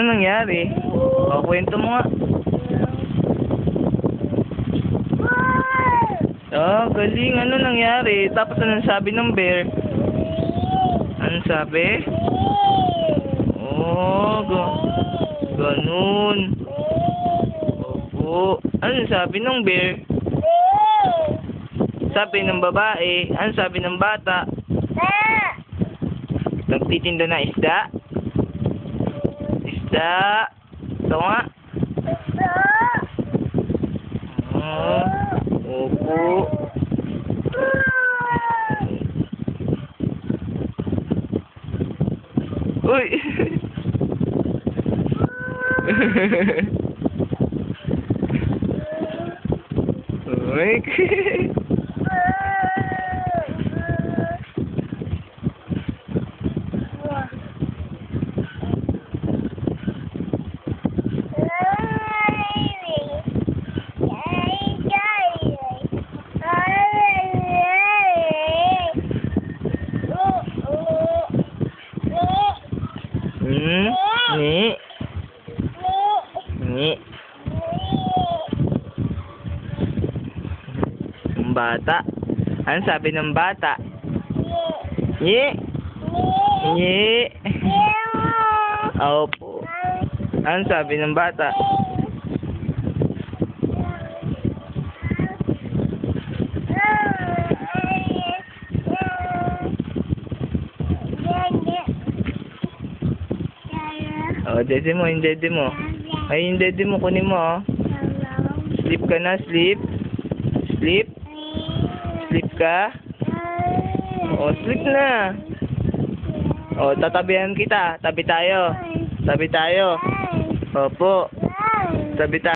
Ano nangyari? O, kwento mo nga. Oh, galing. Ano nangyari? Tapos anong sabi ng bear? Anong sabi? Oh, ganun. Opo. Anong sabi ng bear? Sabi ng babae. Anong sabi ng bata? Nagtitinda na isda? Isda. Ito nga. Oh, opo. Uy! Uy! Ni. Ni. Ang bata. Ano sabi ng bata? Ni. Ni. Opo. Ano sabi ng bata? Oh, dede mo, yung dede mo. Ay, yung dede mo, kunin mo, oh. Sleep ka na, sleep. Sleep. Sleep ka. Oh, sleep na. Oh, tatabihan kita. Tabi tayo. Tabi tayo. Opo. Tabi tayo.